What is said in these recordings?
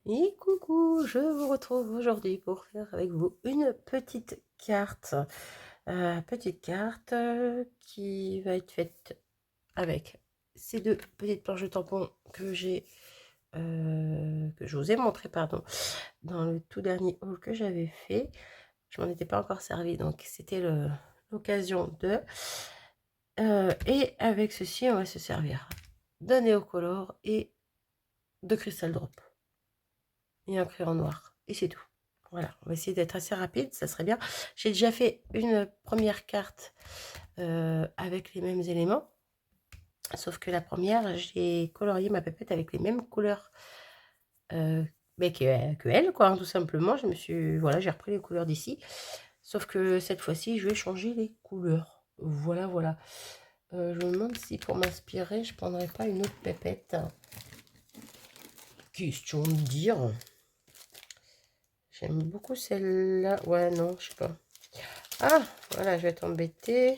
Et coucou, je vous retrouve aujourd'hui pour faire avec vous une petite carte. Qui va être faite avec ces deux petites planches de tampons que que je vous ai montré, pardon, dans le tout dernier haul que j'avais fait. Je m'en étais pas encore servi, donc c'était l'occasion de. Et avec ceci, on va se servir d'un Néocolor et de Crystal Drop. Et un crayon noir. Et c'est tout. Voilà, on va essayer d'être assez rapide, ça serait bien. J'ai déjà fait une première carte avec les mêmes éléments. Sauf que la première, j'ai colorié ma pépette avec les mêmes couleurs mais que elle, quoi, hein, tout simplement. Voilà, j'ai repris les couleurs d'ici. Sauf que cette fois-ci, je vais changer les couleurs. Voilà, voilà. Je me demande si pour m'inspirer, je prendrais pas une autre pépette. Question de dire. J'aime beaucoup celle-là. Ouais, non, je sais pas. Ah, voilà, je vais t'embêter.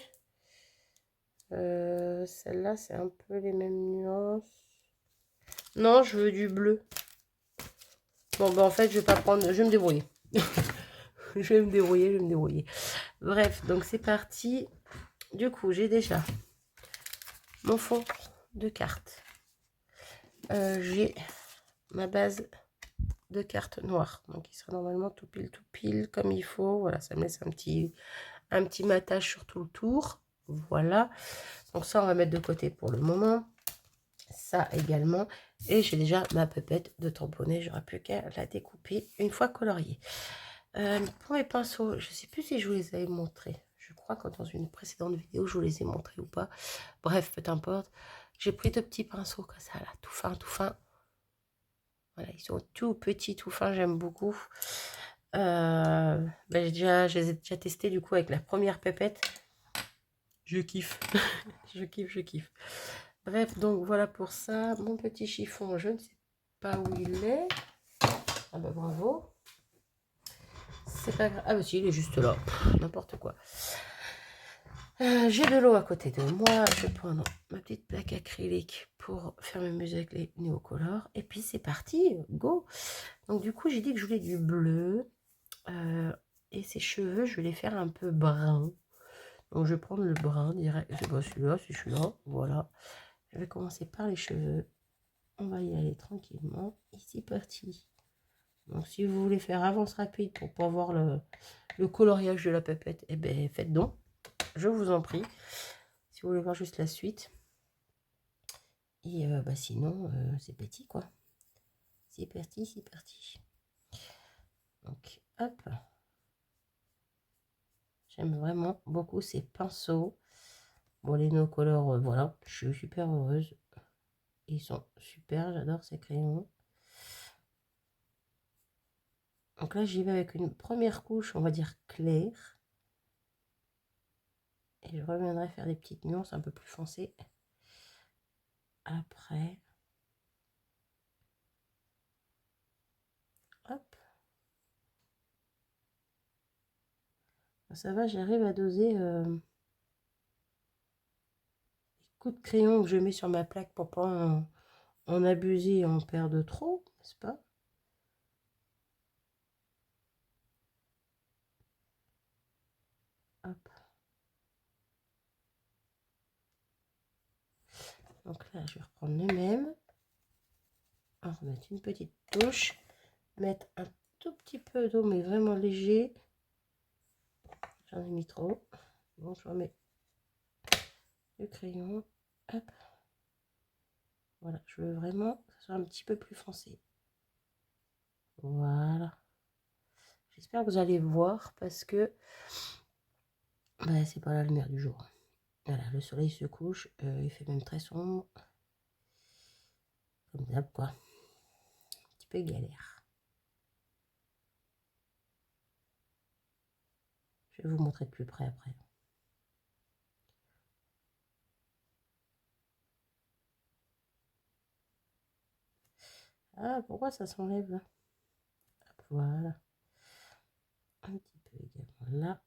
Celle-là, c'est un peu les mêmes nuances. Non, je veux du bleu. Bon, bah en fait, je vais pas prendre... Je vais me débrouiller. Je vais me débrouiller. Bref, donc c'est parti. Du coup, j'ai déjà mon fond de carte. J'ai ma base de carte noire. Donc, il sera normalement tout pile comme il faut. Voilà, ça me laisse un petit matage sur tout le tour. Voilà. Donc ça, on va mettre de côté pour le moment. Ça également. Et j'ai déjà ma pépette de tamponner. J'aurai plus qu'à la découper une fois coloriée. Pour mes pinceaux, je ne sais plus si je vous les avais montrés. Je crois que dans une précédente vidéo, je vous les ai montrés ou pas. Bref, peu importe. J'ai pris deux petits pinceaux comme ça, là, tout fin, tout fin. Voilà, ils sont tout petits, tout fins, j'aime beaucoup. Je les ai déjà testés du coup avec la première pépette. Je kiffe. je kiffe. Bref, donc voilà pour ça. Mon petit chiffon, je ne sais pas où il est. Ah bah bravo. C'est pas grave. Ah bah si, il est juste là. N'importe quoi. J'ai de l'eau à côté de moi. Je vais prendre ma petite plaque acrylique pour faire mes musées avec les néocolores. Et puis c'est parti, go. Donc du coup, j'ai dit que je voulais du bleu. Et ses cheveux, je vais les faire un peu brun. Donc je vais prendre le brun direct. C'est pas celui-là, c'est celui-là. Voilà. Je vais commencer par les cheveux. On va y aller tranquillement. Et c'est parti. Donc si vous voulez faire avance rapide pour pas voir le coloriage de la pépette, eh ben faites donc. Je vous en prie. Si vous voulez voir juste la suite. Et sinon, c'est petit quoi. C'est parti, c'est parti. Donc hop. J'aime vraiment beaucoup ces pinceaux. Bon, les no color, voilà, je suis super heureuse. Ils sont super, j'adore ces crayons. Donc là, j'y vais avec une première couche, on va dire claire. Et je reviendrai faire des petites nuances un peu plus foncées après. Hop. Ça va, j'arrive à doser les coups de crayon que je mets sur ma plaque pour pas en abuser et en perdre trop, n'est-ce pas? Hop. Donc là, je vais reprendre le même. On va remettre une petite touche. Mettre un tout petit peu d'eau, mais vraiment léger. J'en ai mis trop. Bon, je remets le crayon. Hop. Voilà, je veux vraiment que ce soit un petit peu plus foncé. Voilà. J'espère que vous allez voir parce que c'est pas la lumière du jour. Voilà, le soleil se couche, il fait même très sombre. Comme d'hab, quoi. Un petit peu galère. Je vais vous montrer de plus près après. Ah, pourquoi ça s'enlève là? Hop, voilà. Un petit peu également là.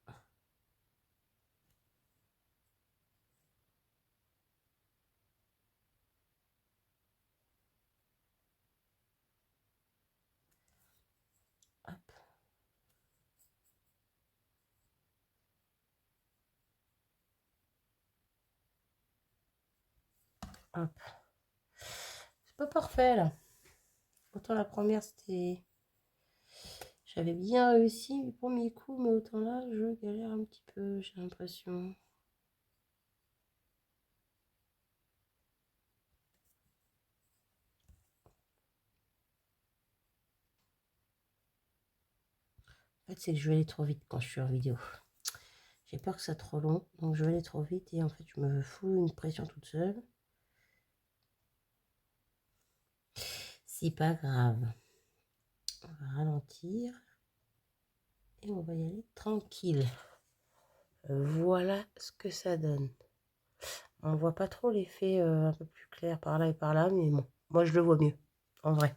Hop. C'est pas parfait là. Autant la première c'était... J'avais bien réussi le premier coup, mais autant là je galère un petit peu, j'ai l'impression. En fait c'est que je vais aller trop vite quand je suis en vidéo. J'ai peur que ça soit trop long, donc je vais aller trop vite et en fait je me fous une pression toute seule. C'est pas grave. On va ralentir et on va y aller tranquille. Voilà ce que ça donne. On voit pas trop l'effet un peu plus clair par là et par là, mais bon, moi je le vois mieux, en vrai.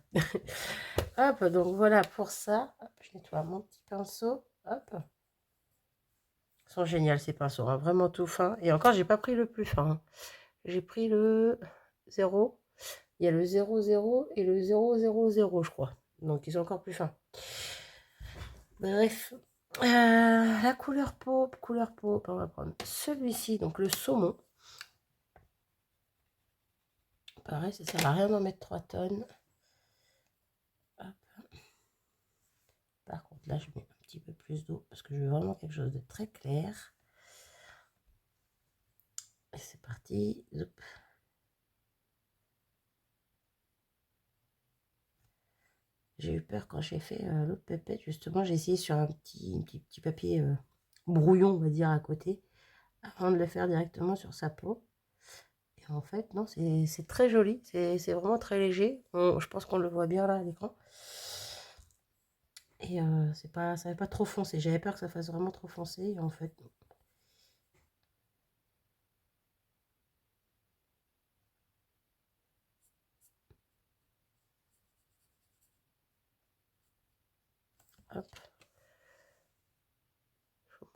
Hop, donc voilà pour ça. Hop, je nettoie mon petit pinceau. Hop. Ils sont géniaux ces pinceaux, hein, vraiment tout fin. Et encore, j'ai pas pris le plus fin. Hein. J'ai pris le 0. Il y a le 00 et le 000, je crois. Donc ils sont encore plus fins. Bref. La couleur peau, on va prendre celui-ci, donc le saumon. Pareil, ça sert à rien d'en mettre 3 tonnes. Hop. Par contre, là, je mets un petit peu plus d'eau parce que je veux vraiment quelque chose de très clair. Et c'est parti. Zoup. J'ai eu peur quand j'ai fait l'autre pépette. Justement, j'ai essayé sur un petit papier brouillon, on va dire, à côté, avant de le faire directement sur sa peau. Et en fait, non, c'est très joli. C'est vraiment très léger. Je pense qu'on le voit bien là à l'écran. Et ça n'est pas trop foncé. J'avais peur que ça fasse vraiment trop foncé. Et en fait, non. Hop.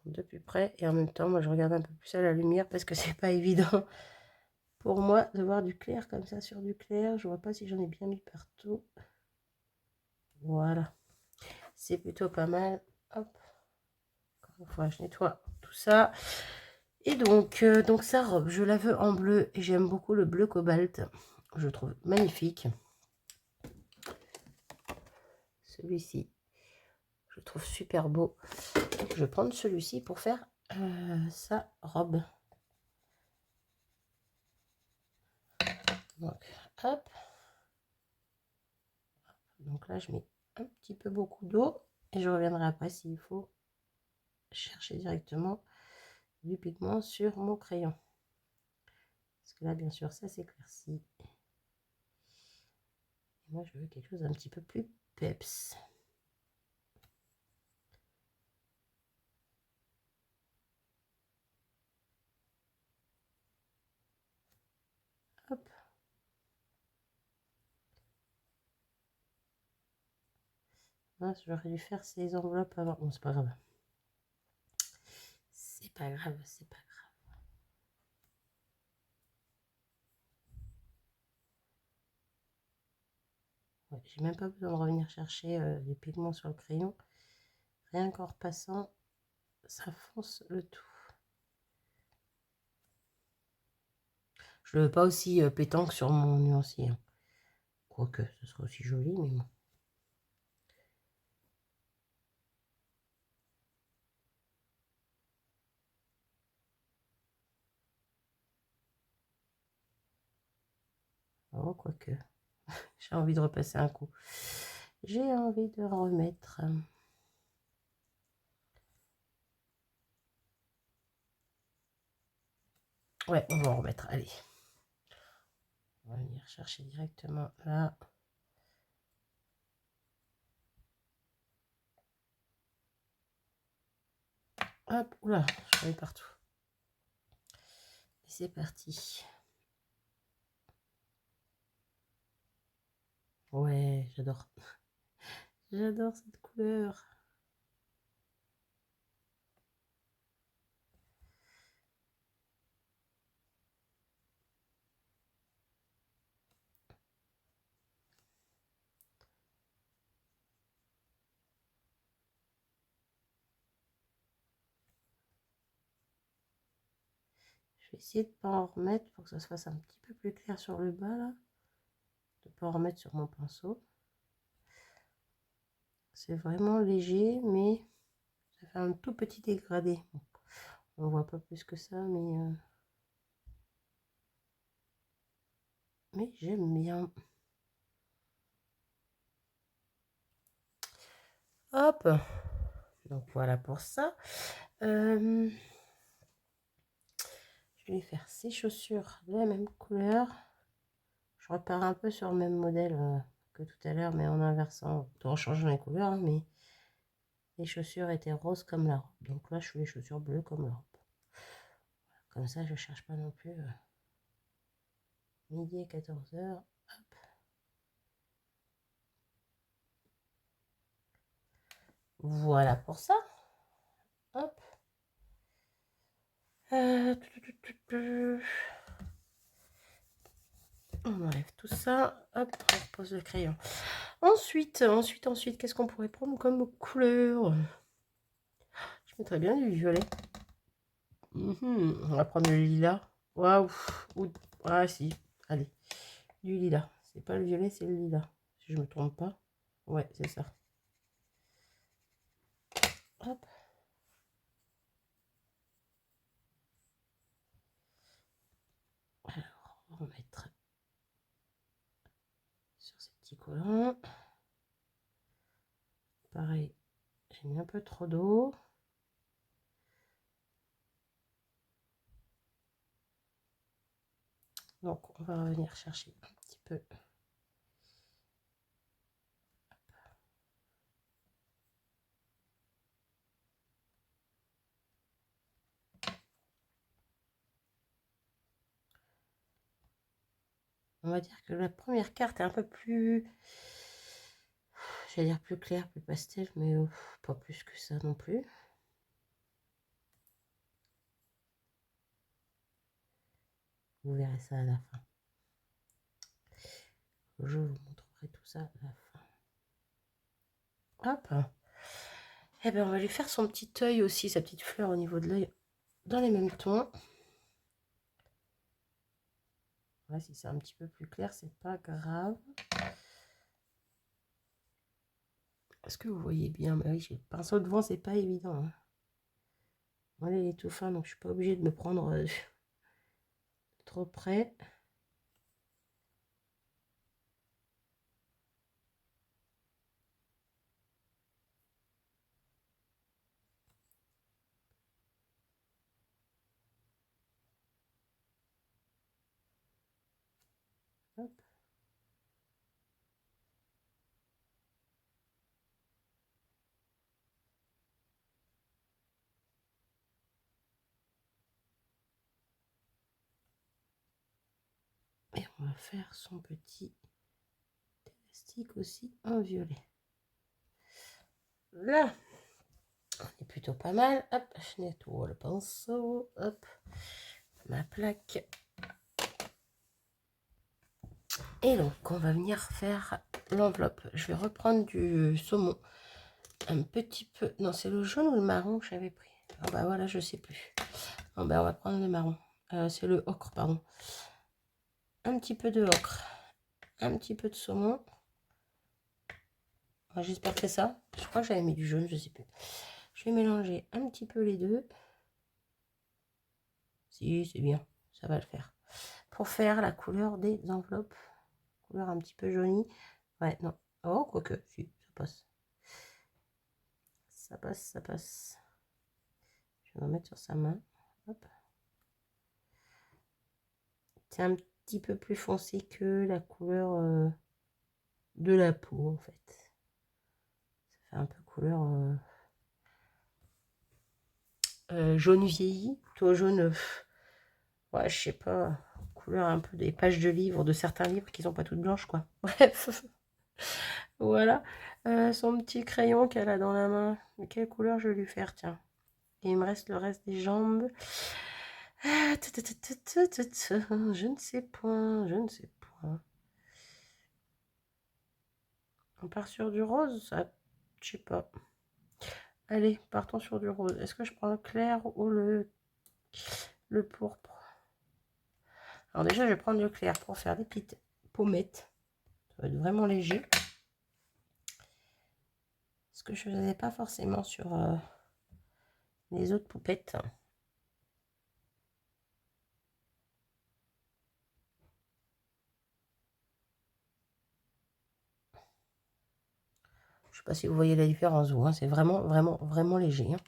De plus près. Et en même temps, moi, je regarde un peu plus à la lumière parce que c'est pas évident pour moi de voir du clair comme ça sur du clair. Je vois pas si j'en ai bien mis partout. Voilà. C'est plutôt pas mal. Hop. Encore une fois, je nettoie tout ça. Et donc sa robe, je la veux en bleu. Et j'aime beaucoup le bleu cobalt. Je le trouve magnifique. Celui-ci, je le trouve super beau. Donc, je vais prendre celui-ci pour faire sa robe. Donc, hop. Donc là, je mets un petit peu beaucoup d'eau. Et je reviendrai après s'il faut chercher directement du pigment sur mon crayon. Parce que là, bien sûr, ça s'éclaircit. Moi, je veux quelque chose d'un petit peu plus peps. Hop. Ah, j'aurais dû faire ces enveloppes avant. Bon, c'est pas grave. C'est pas grave, c'est pas grave. Ouais, j'ai même pas besoin de revenir chercher les pigments sur le crayon. Rien qu'en repassant, ça fonce le tout. Je le veux pas aussi pétant que sur mon nuancier. Hein. Quoique, ce serait aussi joli, mais bon. Oh, quoique. J'ai envie de repasser un coup. J'ai envie de remettre. Ouais, on va en remettre. Allez. On va venir chercher directement là. Hop, oula, je vais partout. Et c'est parti. Ouais, j'adore. J'adore cette couleur. Je vais essayer de ne pas en remettre pour que ça se fasse un petit peu plus clair sur le bas là. De ne pas en remettre sur mon pinceau. C'est vraiment léger, mais ça fait un tout petit dégradé. Bon, on ne voit pas plus que ça, mais j'aime bien. Hop, donc voilà pour ça. Je vais faire ces chaussures de la même couleur. Je repars un peu sur le même modèle que tout à l'heure, mais en inversant, en changeant les couleurs, hein, mais les chaussures étaient roses comme la robe. Donc là, je fais les chaussures bleues comme la robe. Comme ça, je ne cherche pas non plus midi et 14h. Voilà pour ça. Hop. On enlève tout ça. Hop, on repose le crayon. Ensuite, qu'est-ce qu'on pourrait prendre comme couleur? Je mettrais bien du violet. On va prendre le lilas. Waouh. Ah si, allez. Du lilas. C'est pas le violet, c'est le lilas. Si je me trompe pas. Ouais, c'est ça. Hop. Alors, on va mettre sur ces petits collants. Pareil, j'ai mis un peu trop d'eau. Donc, on va revenir chercher un petit peu. On va dire que la première carte est un peu plus, j'allais dire plus clair, plus pastel, mais pas plus que ça non plus. Vous verrez ça à la fin. Je vous montrerai tout ça à la fin. Hop. Et bien, on va lui faire son petit œil aussi, sa petite fleur au niveau de l'œil, dans les mêmes tons. Ouais, si c'est un petit peu plus clair, c'est pas grave. Est-ce que vous voyez bien? Mais oui, j'ai le pinceau devant, c'est pas évident. Hein. Voilà, il est tout fin, donc je suis pas obligée de me prendre trop près. Hop. Et on va faire son petit élastique aussi en violet. Là, on est plutôt pas mal. Hop, je nettoie le pinceau. Hop, ma plaque. Et donc, on va venir faire l'enveloppe. Je vais reprendre du saumon. Un petit peu. Non, c'est le jaune ou le marron que j'avais pris. Ah bah voilà, je sais plus. Bon, bah, on va prendre le marron. C'est le ocre, pardon. Un petit peu de ocre. Un petit peu de saumon. J'espère que c'est ça. Je crois que j'avais mis du jaune, je sais plus. Je vais mélanger un petit peu les deux. Si, c'est bien. Ça va le faire. Pour faire la couleur des enveloppes. Couleur un petit peu jaunie. Ouais, non. Oh, quoique, si, ça passe. Ça passe, ça passe. Je vais en mettre sur sa main. Hop. C'est un petit peu plus foncé que la couleur de la peau, en fait. Ça fait un peu couleur jaune vieilli. Toi, jaune, ouais, je sais pas. Couleur un peu des pages de livres, de certains livres qui sont pas toutes blanches, quoi. Bref. Voilà. Son petit crayon qu'elle a dans la main. Mais quelle couleur je vais lui faire, tiens. Et il me reste le reste des jambes. Ah, je ne sais point, je ne sais point. On part sur du rose, ça, je sais pas. Allez, partons sur du rose. Est-ce que je prends le clair ou le pourpre? Alors déjà, je vais prendre le clair pour faire des petites pommettes. Ça va être vraiment léger. Ce que je ne faisais pas forcément sur les autres poupettes. Je ne sais pas si vous voyez la différence, vous, hein. C'est vraiment, vraiment, vraiment léger. Hein.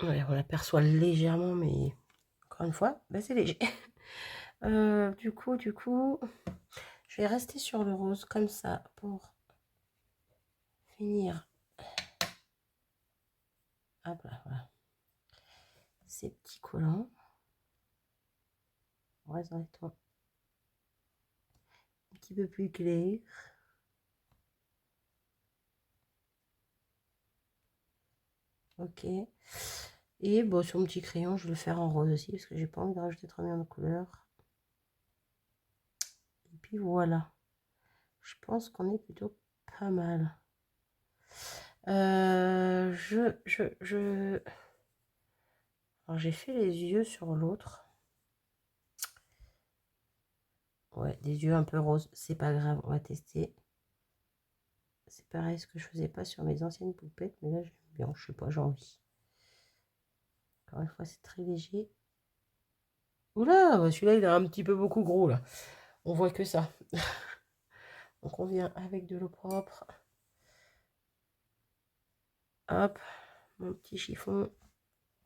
Ouais, on l'aperçoit légèrement, mais encore une fois, ben, c'est léger. Du coup, je vais rester sur le rose comme ça pour finir. Hop là, voilà. Ces petits collants. On reste un petit peu plus clair. Ok. Et bon, sur mon petit crayon, je vais le faire en rose aussi parce que j'ai pas envie de rajouter trop bien de couleurs. Et puis voilà. Je pense qu'on est plutôt pas mal. Alors j'ai fait les yeux sur l'autre. Ouais, des yeux un peu roses. C'est pas grave, on va tester. C'est pareil, ce que je faisais pas sur mes anciennes poupettes, mais là j'aime bien, je sais pas, j'ai envie. Encore une fois, c'est très léger. Oula, bah, celui-là il est un petit peu beaucoup gros là. On voit que ça. Donc on vient avec de l'eau propre. Hop, mon petit chiffon.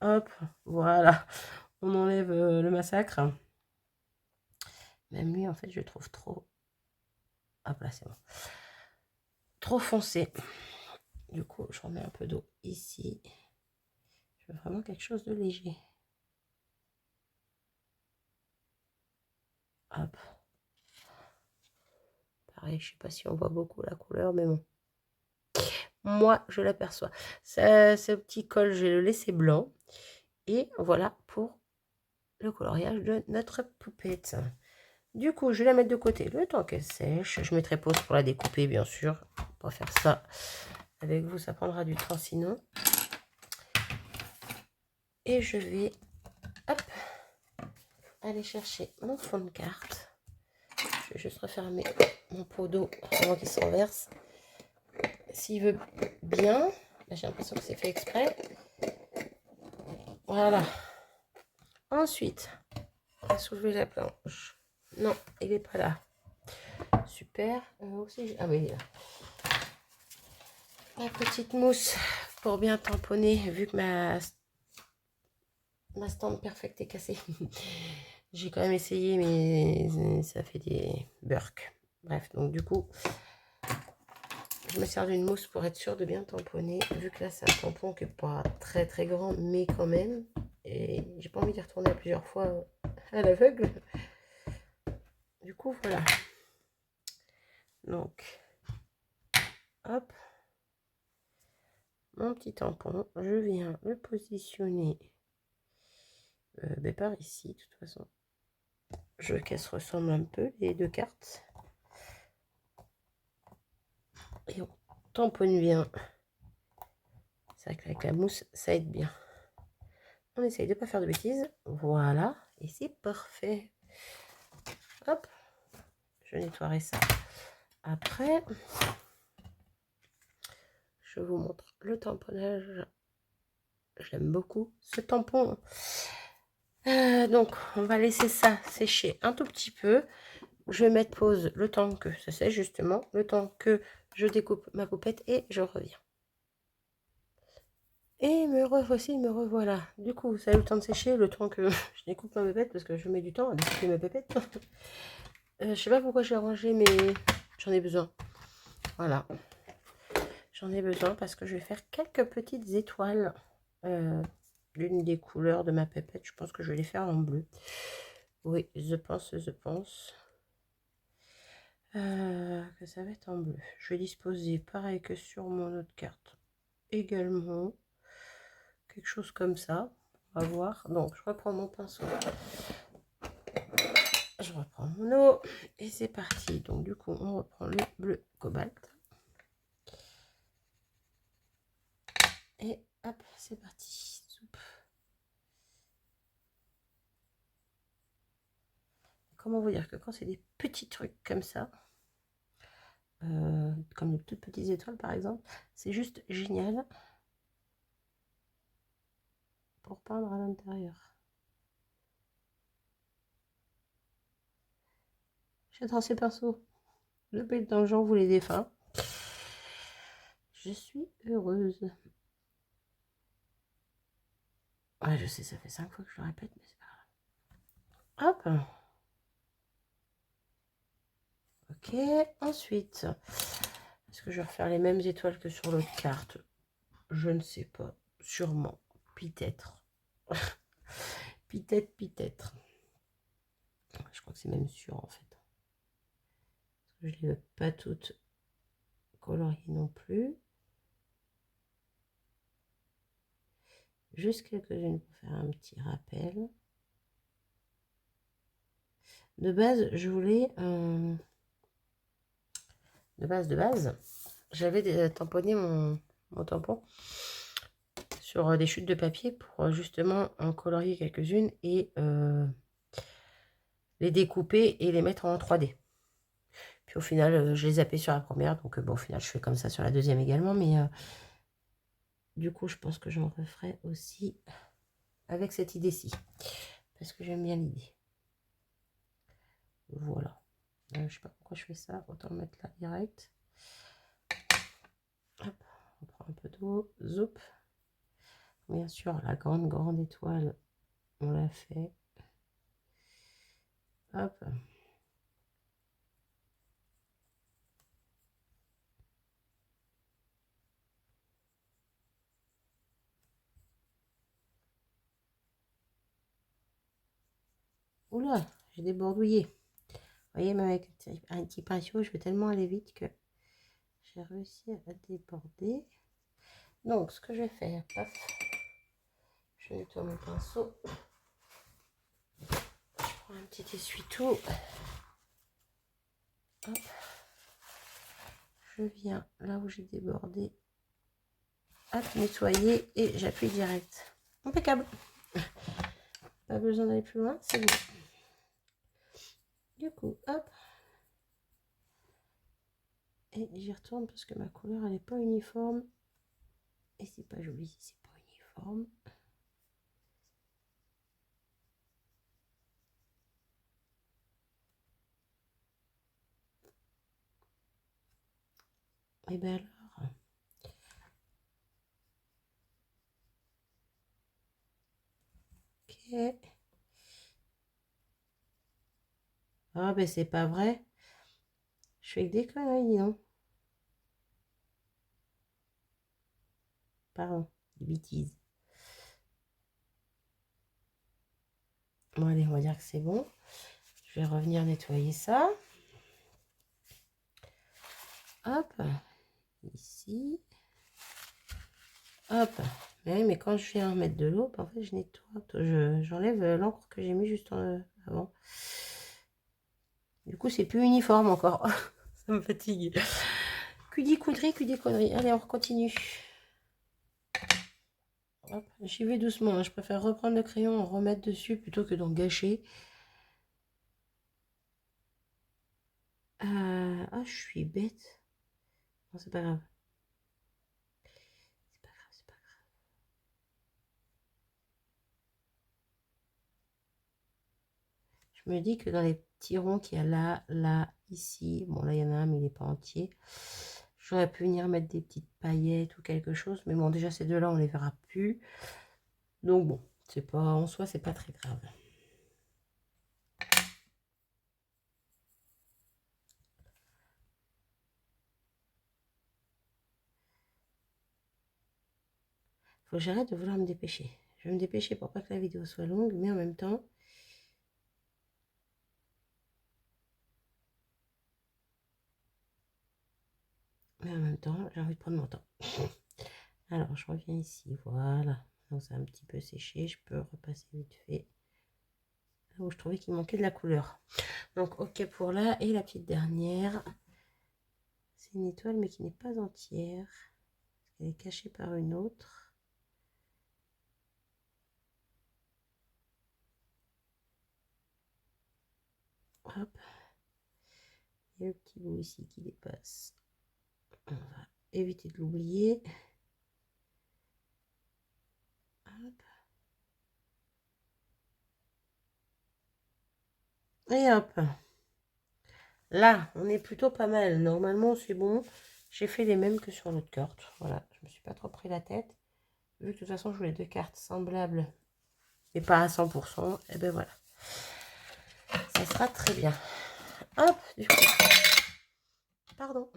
Hop, voilà. On enlève le massacre. Même lui, en fait, je le trouve trop. Hop là, c'est bon. Trop foncé. Du coup, je remets un peu d'eau ici. Je veux vraiment quelque chose de léger. Hop. Pareil, je sais pas si on voit beaucoup la couleur, mais bon. Moi, je l'aperçois. Ce petit col, je vais le laisser blanc. Et voilà pour le coloriage de notre poupette. Du coup, je vais la mettre de côté le temps qu'elle sèche. Je mettrai pause pour la découper, bien sûr. On va faire ça avec vous, ça prendra du temps sinon. Et je vais, hop, aller chercher mon fond de carte. Je vais juste refermer mon pot d'eau avant qu'il s'en verse. S'il veut bien, j'ai l'impression que c'est fait exprès. Voilà. Ensuite, on va soulever la planche. Non, il n'est pas là. Super. Aussi, ah oui, il est là. La petite mousse pour bien tamponner, vu que ma stand perfect est cassée. J'ai quand même essayé, mais ça fait des burks. Bref, donc du coup, je me sers d'une mousse pour être sûre de bien tamponner. Vu que là, c'est un tampon qui n'est pas très très grand, mais quand même. Et j'ai pas envie d'y retourner à plusieurs fois à l'aveugle. Du coup, voilà. Donc, hop. Mon petit tampon, je viens le positionner par ici, de toute façon. Je veux qu'elles se ressemblent un peu, les deux cartes. Et on tamponne bien. C'est vrai qu'avec la mousse, ça aide bien. On essaye de ne pas faire de bêtises. Voilà. Et c'est parfait. Hop. Je nettoierai ça. Après, je vous montre le tamponnage. J'aime beaucoup ce tampon. Donc, on va laisser ça sécher un tout petit peu. Je vais mettre pause le temps que ça sèche, justement. Le temps que je découpe ma poupette et je reviens. Et me revoici, me revoilà. Du coup, ça a eu le temps de sécher, le temps que je découpe ma pépette, parce que je mets du temps à découper ma pépette. Je sais pas pourquoi j'ai rangé, mais j'en ai besoin. Voilà. J'en ai besoin parce que je vais faire quelques petites étoiles. L'une des couleurs de ma pépette, je pense que je vais les faire en bleu. Oui, je pense. Que ça va être en bleu. Je vais disposer pareil que sur mon autre carte également. Quelque chose comme ça. On va voir. Donc, je reprends mon pinceau. Je reprends mon eau. Et c'est parti. Donc, du coup, on reprend le bleu cobalt. Et hop, c'est parti. Soupe. comment vous dire que quand c'est des petits trucs comme ça, comme les toutes petites étoiles par exemple, c'est juste génial pour peindre à l'intérieur. J'adore ces pinceaux. Le bête dans le genre, vous les défunts. Je suis heureuse. Ouais, je sais, ça fait 5 fois que je le répète, mais c'est pas grave. Hop. Ok, ensuite, est-ce que je vais refaire les mêmes étoiles que sur l'autre carte? Je ne sais pas. Sûrement. Peut-être. Peut-être. Je crois que c'est même sûr en fait. Je ne les veux pas toutes coloriées non plus. Juste quelques-unes pour faire un petit rappel. De base, je voulais... de base, j'avais tamponné mon tampon sur des chutes de papier pour justement en colorier quelques-unes et les découper et les mettre en 3D. Puis au final, je les zappé sur la première, donc bon, au final, je fais comme ça sur la deuxième également, mais du coup, je pense que j'en referai aussi avec cette idée-ci, parce que j'aime bien l'idée. Voilà. Je sais pas pourquoi je fais ça, autant le mettre là direct. Hop, on prend un peu d'eau, zoup. Bien sûr, la grande étoile, on l'a fait. Hop. Oula, j'ai débordouillé. Vous voyez, même avec un petit pinceau, je vais tellement aller vite que j'ai réussi à déborder. Donc, ce que je vais faire, paf, je nettoie mon pinceau. Je prends un petit essuie-tout. Hop. Je viens là où j'ai débordé. Hop, nettoyer et j'appuie direct. Impeccable. Pas besoin d'aller plus loin, c'est bon. Du coup, hop. Et j'y retourne parce que ma couleur, elle n'est pas uniforme. Et c'est pas joli si c'est pas uniforme. Et bien alors. Ok. Ah ben c'est pas vrai. Je fais que des conneries, dis donc. Pardon, des bêtises. Bon allez, on va dire que c'est bon. Je vais revenir nettoyer ça. Hop. Ici. Hop. Mais quand je viens mettre de l'eau, en fait, je nettoie. J'enlève l'encre que j'ai mis juste avant. Du coup, c'est plus uniforme encore. Ça me fatigue. Cudi conneries. Allez, on continue. J'y vais doucement. Hein. Je préfère reprendre le crayon, en remettre dessus plutôt que d'en gâcher. Ah, je suis bête. Non, c'est pas grave. C'est pas grave. Je me dis que dans les petits ronds qu'il y a là, ici, bon là il y en a un mais il n'est pas entier. J'aurais pu venir mettre des petites paillettes ou quelque chose, mais bon déjà ces deux-là on les verra plus. Donc bon, c'est pas en soi c'est pas très grave. Faut que j'arrête de vouloir me dépêcher. Je vais me dépêcher pour pas que la vidéo soit longue, mais en même temps. J'ai envie de prendre mon temps. Alors, je reviens ici, voilà. Donc, c'est un petit peu séché. Je peux repasser vite fait. Là où je trouvais qu'il manquait de la couleur. Donc, ok pour là. Et la petite dernière. C'est une étoile, mais qui n'est pas entière. Elle est cachée par une autre. Hop. Il y a le petit bout ici qui dépasse. On va éviter de l'oublier. Hop. Et hop. Là, on est plutôt pas mal. Normalement, c'est bon. J'ai fait les mêmes que sur l'autre carte. Voilà, je me suis pas trop pris la tête. Vu que de toute façon, je voulais 2 cartes semblables, mais pas à 100%. Et ben voilà. Ça sera très bien. Hop, du coup. Pardon.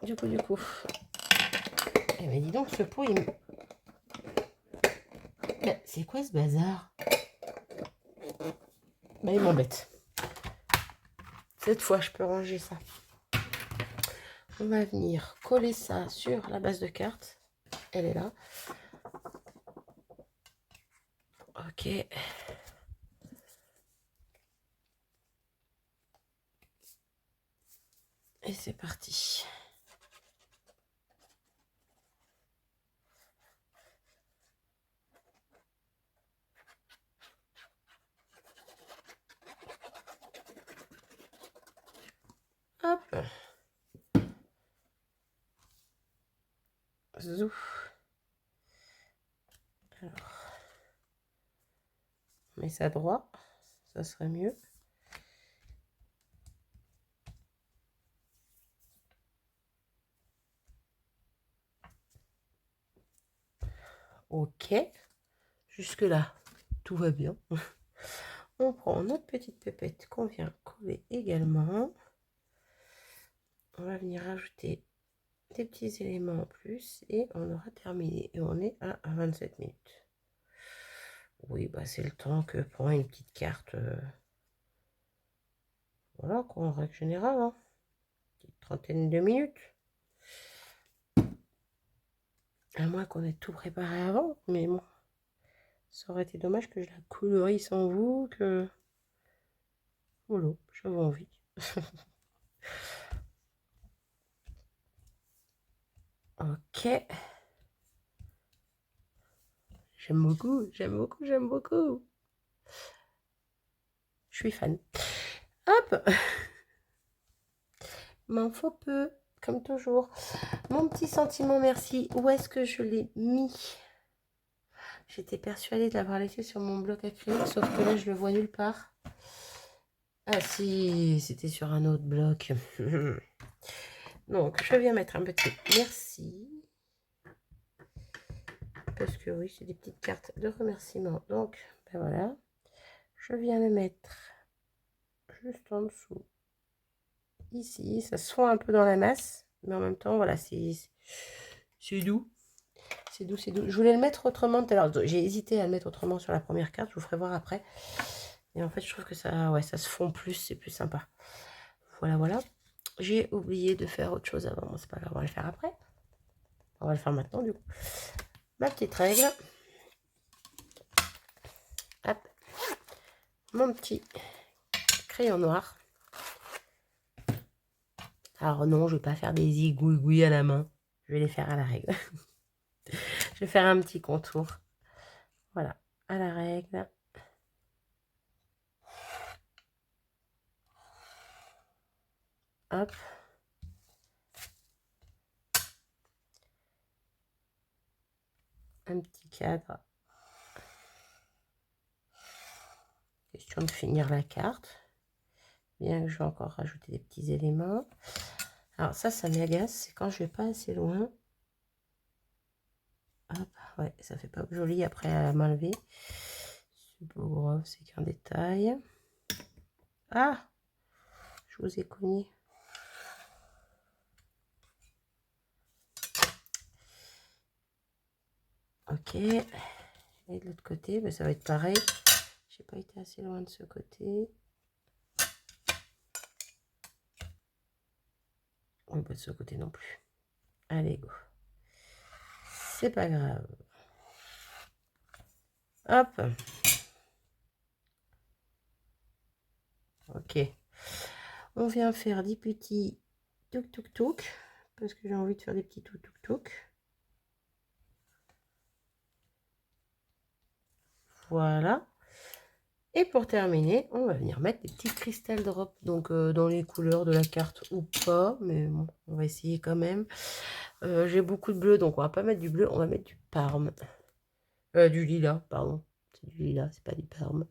Du coup. Eh ben dis donc, ce pot, il me... Ben, c'est quoi ce bazar? Ben, il m'embête. Cette fois, je peux ranger ça. On va venir coller ça sur la base de carte. Elle est là. Ok. Et c'est parti. Hop. Zouf. Alors, on met ça droit. Ça serait mieux. Ok. Jusque-là, tout va bien. On prend notre petite pépette qu'on vient coller également. On va venir rajouter des petits éléments en plus et on aura terminé. Et on est à 27 minutes. Oui, bah c'est le temps que prend une petite carte. Voilà quoi, en règle générale. Hein. Petite trentaine de minutes. À moins qu'on ait tout préparé avant. Mais bon, ça aurait été dommage que je la colorie sans vous. Que... Voilà, j'avais envie. Ok. J'aime beaucoup, j'aime beaucoup, j'aime beaucoup. Je suis fan. Hop. M'en faut peu, comme toujours. Mon petit sentiment merci, où est-ce que je l'ai mis? J'étais persuadée de l'avoir laissé sur mon bloc acrylique, sauf que là, je le vois nulle part. Ah si, c'était sur un autre bloc. Donc, je viens mettre un petit merci. Parce que oui, c'est des petites cartes de remerciement. Donc, ben voilà. Je viens le mettre juste en dessous. Ici, ça se fond un peu dans la masse. Mais en même temps, voilà, c'est doux. C'est doux, c'est doux. Je voulais le mettre autrement tout à l'heure. J'ai hésité à le mettre autrement sur la première carte. Je vous ferai voir après. Et en fait, je trouve que ça, ouais, ça se fond plus. C'est plus sympa. Voilà, voilà. J'ai oublié de faire autre chose avant. Bon, c'est pas grave, on va le faire après. On va le faire maintenant, du coup. Ma petite règle. Hop. Mon petit crayon noir. Alors non, je ne vais pas faire des zigouigouis à la main. Je vais les faire à la règle. Je vais faire un petit contour. Voilà, à la règle. Hop. Un petit cadre. Question de finir la carte. Bien que je vais encore rajouter des petits éléments. Alors ça m'agace. C'est quand je vais pas assez loin. Hop, ouais, ça fait pas joli après à la main levée. C'est pas grave, c'est qu'un détail. Ah, je vous ai cogné. Ok. Et de l'autre côté, ben, ça va être pareil. J'ai pas été assez loin de ce côté. Oh, pas de ce côté non plus. Allez, go. C'est pas grave. Hop. Ok. On vient faire des petits touk touk touk. Parce que j'ai envie de faire des petits touk touk touk. Voilà. Et pour terminer, on va venir mettre des petits cristal drops, donc dans les couleurs de la carte ou pas, mais bon, on va essayer quand même. J'ai beaucoup de bleu, donc on va pas mettre du bleu, on va mettre du parme. Du lilas, pardon. C'est du lilas, c'est pas du parme.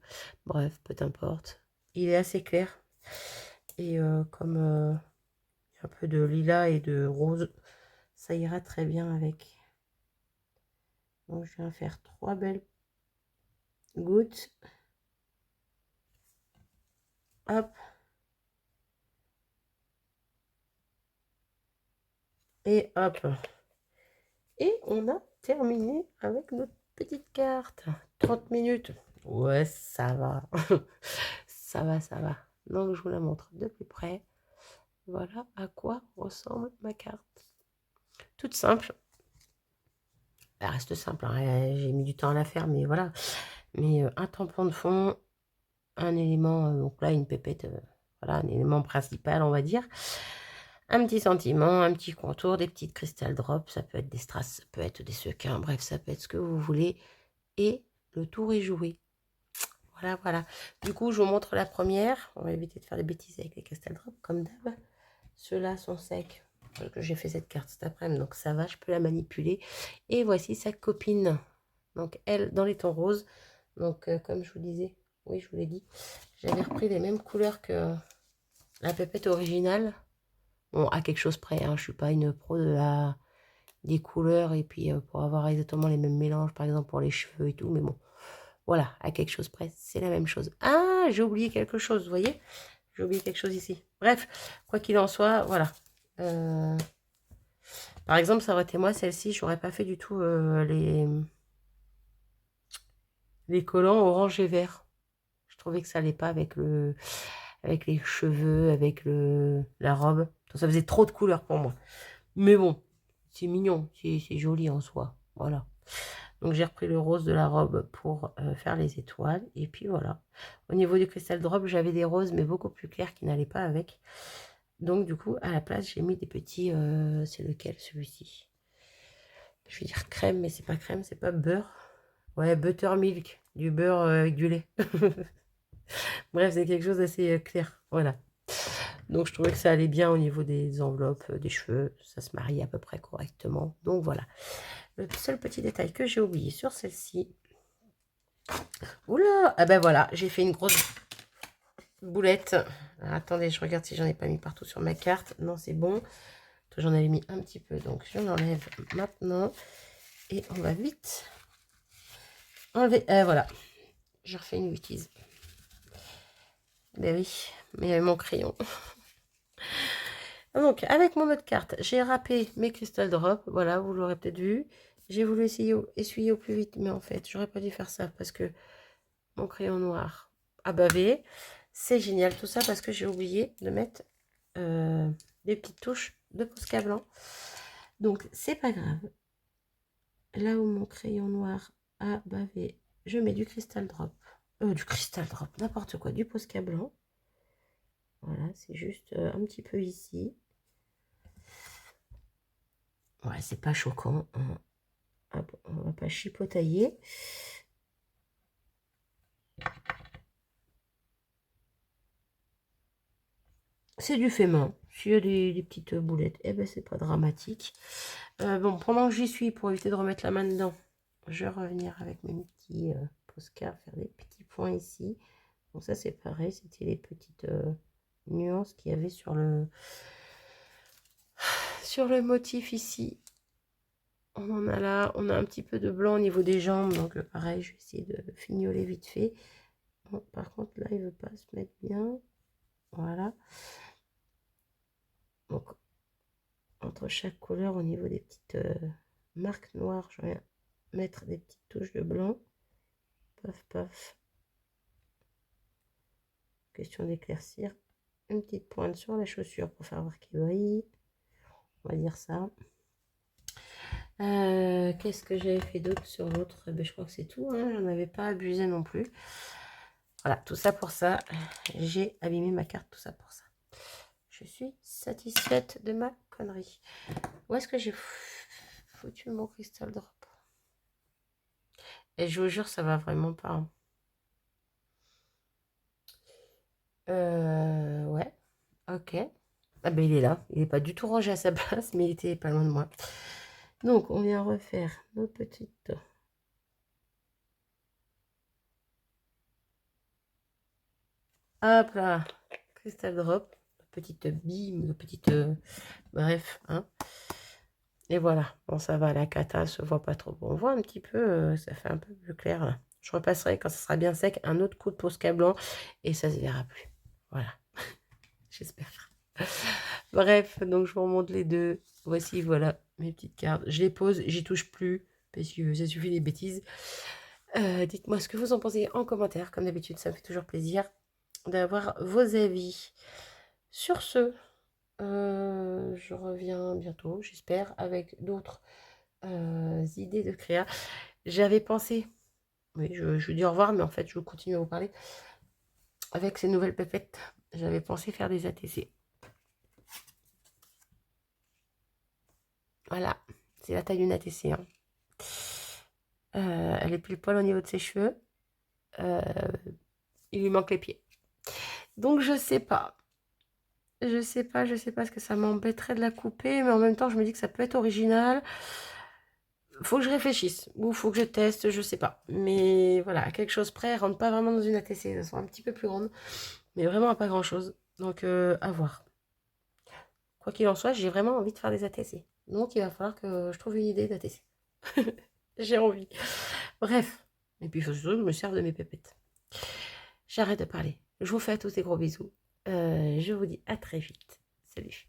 Bref, peu importe. Il est assez clair. Et comme il y a un peu de lilas et de rose, ça ira très bien avec. Donc je viens faire 3 belles gouttes. Hop. Et hop. Et on a terminé avec notre petite carte. 30 minutes. Ouais, ça va. Ça va, ça va. Donc je vous la montre de plus près. Voilà à quoi ressemble ma carte. Toute simple. Elle reste simple, hein. J'ai mis du temps à la faire, mais voilà. Mais un tampon de fond, un élément, donc là une pépette, voilà, un élément principal, on va dire. Un petit sentiment, un petit contour, des petites cristal drops, ça peut être des strass, ça peut être des sequins, bref, ça peut être ce que vous voulez. Et le tour est joué. Voilà, voilà. Du coup, je vous montre la première. On va éviter de faire des bêtises avec les cristal drops, comme d'hab. Ceux-là sont secs. J'ai fait cette carte cet après-midi, donc ça va, je peux la manipuler. Et voici sa copine. Donc elle, dans les tons roses. Donc comme je vous disais, oui, je vous l'ai dit, j'avais repris les mêmes couleurs que la pépette originale. Bon, à quelque chose près, hein, je suis pas une pro des couleurs et puis pour avoir exactement les mêmes mélanges, par exemple pour les cheveux et tout, mais bon, voilà, à quelque chose près, c'est la même chose. Ah, j'ai oublié quelque chose, vous voyez? J'ai oublié quelque chose ici. Bref, quoi qu'il en soit, voilà. Par exemple, ça aurait été moi, celle-ci, j'aurais pas fait du tout les collants orange et vert. Je trouvais que ça allait pas avec avec les cheveux, avec la robe. Ça faisait trop de couleurs pour moi. Mais bon, c'est mignon, c'est joli en soi. Voilà. Donc j'ai repris le rose de la robe pour faire les étoiles. Et puis voilà. Au niveau du cristal drop, j'avais des roses, mais beaucoup plus clairs qui n'allaient pas avec. Donc du coup, à la place, j'ai mis des petits... c'est lequel, celui-ci? Je vais dire crème, mais c'est pas crème, c'est pas beurre. Ouais, buttermilk, du beurre avec du lait. Bref, c'est quelque chose d'assez clair. Voilà. Donc je trouvais que ça allait bien au niveau des enveloppes, des cheveux. Ça se marie à peu près correctement. Donc voilà. Le seul petit détail que j'ai oublié sur celle-ci. Oula! Ah ben voilà, j'ai fait une grosse boulette. Alors, attendez, je regarde si j'en ai pas mis partout sur ma carte. Non, c'est bon. J'en avais mis un petit peu, donc je l'enlève maintenant. Et on va vite enlever. Voilà. Je refais une bêtise. Ben oui, mais mon crayon. Donc, avec mon autre carte, j'ai râpé mes crystal drops. Voilà, vous l'aurez peut-être vu. J'ai voulu essuyer au plus vite, mais en fait, j'aurais pas dû faire ça parce que mon crayon noir a bavé. C'est génial tout ça parce que j'ai oublié de mettre des petites touches de Posca blanc. Donc, c'est pas grave. Là où mon crayon noir a bavé, je mets du cristal drop. Du cristal drop, n'importe quoi, du Posca blanc. Voilà, c'est juste un petit peu ici. Ouais, c'est pas choquant. Hein. Hop, on va pas chipotailler. C'est du fait main. S'il y a des petites boulettes, eh ben c'est pas dramatique. Bon, pendant que j'y suis, pour éviter de remettre la main dedans, je vais revenir avec mes petits Posca, faire des petits points ici. Bon, ça c'est pareil, c'était les petites nuances qu'il y avait sur le motif ici. On en a là, on a un petit peu de blanc au niveau des jambes, donc pareil, je vais essayer de fignoler vite fait. Bon, par contre, là, il ne veut pas se mettre bien. Voilà. Donc, entre chaque couleur, au niveau des petites marques noires, je vais mettre des petites touches de blanc. Paf, paf. Question d'éclaircir. Une petite pointe sur la chaussure pour faire voir qu'il brille. On va dire ça. Qu'est-ce que j'avais fait d'autre sur l'autre? Je crois que c'est tout. Hein. J'en avais pas abusé non plus. Voilà, tout ça pour ça. J'ai abîmé ma carte, tout ça pour ça. Je suis satisfaite de ma connerie. Où est-ce que j'ai foutu mon cristal drop? Et je vous jure, ça va vraiment pas. Hein. Ouais. Ok. Ah ben il est là. Il n'est pas du tout rangé à sa place, mais il était pas loin de moi. Donc, on vient refaire nos petites... Hop là. Crystal drop. Petite bille, petite... bref, hein. Et voilà. Bon, ça va, la cata se voit pas trop. Bon, on voit un petit peu, ça fait un peu plus clair, là. Je repasserai, quand ça sera bien sec, un autre coup de Posca blanc et ça se verra plus. Voilà. J'espère. Bref, donc je vous remonte les deux. Voici, voilà, mes petites cartes. Je les pose, j'y touche plus, parce que ça suffit des bêtises. Dites-moi ce que vous en pensez en commentaire. Comme d'habitude, ça me fait toujours plaisir d'avoir vos avis. Sur ce, je reviens bientôt, j'espère, avec d'autres idées de créa. J'avais pensé, oui, je vous dis au revoir, mais en fait, je vais continuer à vous parler. Avec ces nouvelles pépettes, j'avais pensé faire des ATC. Voilà, c'est la taille d'une ATC. Hein. Elle est plus poil au niveau de ses cheveux. Il lui manque les pieds. Donc je sais pas. Je sais pas ce que ça m'embêterait de la couper, mais en même temps je me dis que ça peut être original. Faut que je réfléchisse, ou faut que je teste, je sais pas. Mais voilà, à quelque chose près, elle rentre pas vraiment dans une ATC, elles sont un petit peu plus grandes, mais vraiment à pas grand chose. Donc à voir. Quoi qu'il en soit, j'ai vraiment envie de faire des ATC. Donc il va falloir que je trouve une idée d'ATC. J'ai envie. Bref. Et puis, il faut surtout que je me serve de mes pépettes. J'arrête de parler. Je vous fais à tous des gros bisous. Je vous dis à très vite. Salut.